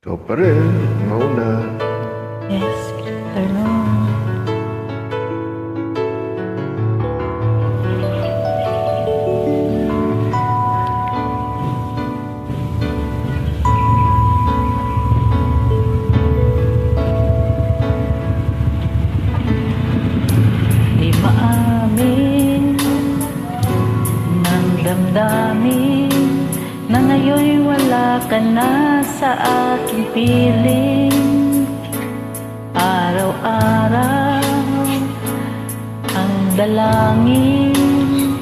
Ikaw pa rin mauna. Yes, afternoon. Di maamin ng damdamin na ngayon'y wala ka na sa aking piling. Araw-araw ang dalangin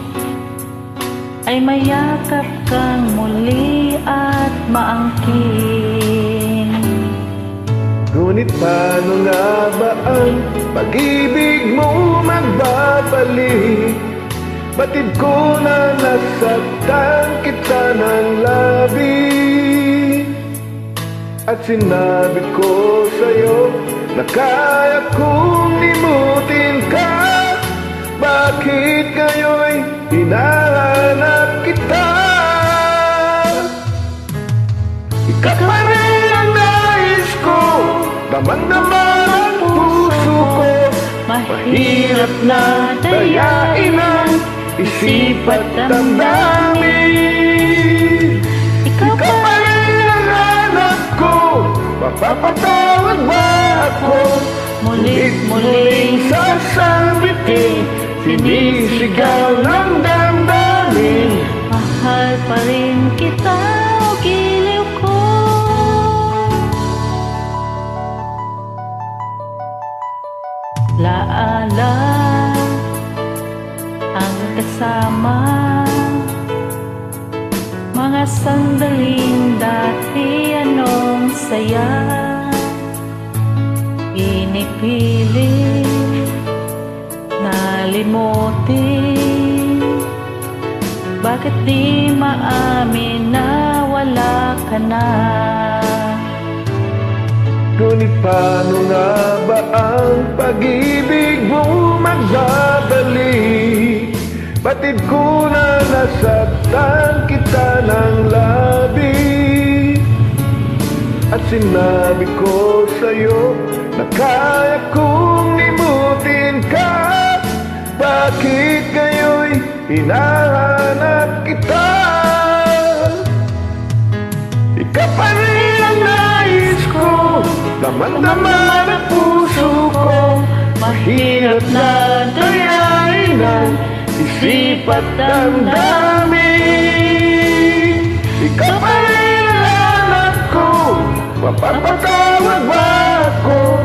ay mayakap kang muli at maangkin. Ngunit paano nga ba ang pag-ibig mo magbabalik? Batid ko na nasaktan kita ng labis, at sinabi ko sa'yo na kaya kong limutin ka. Bakit ngayo'y hinahanap kita? Ikaw pa rin ang nais ko, damang-daman ang puso ko. Mahirap na dayain ang isip at damdamin. ikaw Ikaw pa rin ang hanap ko, mapapatawad ba ako? Mulit-muling sasabitin, sinisigaw ng damdamin. mahal pa rin kita, o giliw ko. Laala ang kasama, mga sandaling dati anong saya. Pinipilit na limutin, bakit di maamin na wala ka na? Ngunit paano nga ba ang pag-ibig mo magbabalik? Batid ko na nasaktan kita ng labis, at sinabi ko sa'yo na kaya kong limutin ka. Bakit ngayo'y hinahanap kita? Ikaw pa rin ang nais ko, daman-daman ang puso ko. Mahirap na dayain ang isip at damdamin. Ikaw pa rin ang hanap ko, mapapatawad ba ako?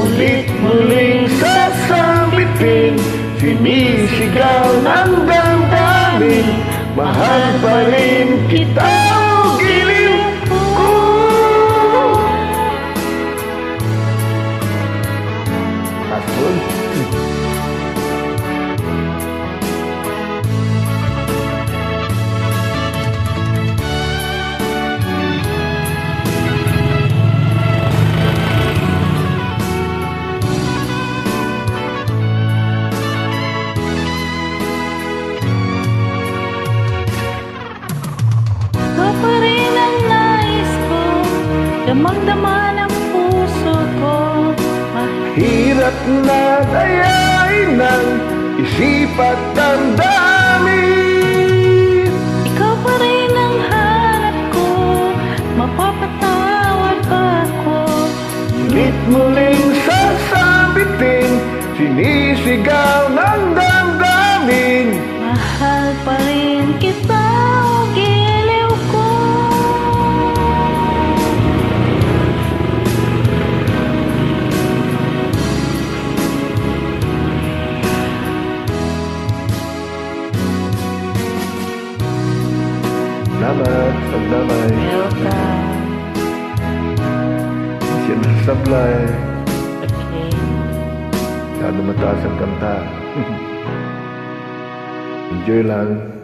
Mulit-muling sasabitin, sinisigaw ng damdamin. Mahal pa rin kita, o giliw ko. Asol. Ikaw pa rin ang nais ko, damang-daman ang puso ko. Hirap na dayain ng isip at damdamin. Ikaw pa rin ang hanap ko, mapapatawad ba ako? Mulit-muling sasabitin, sinisigaw ng damdamin. Mahal pa rin kita, o giliw ko. Salamat, pagdamay. Welcome. Siya nasasablay. Okay. Masyado mataas ang kanta. Enjoy lang.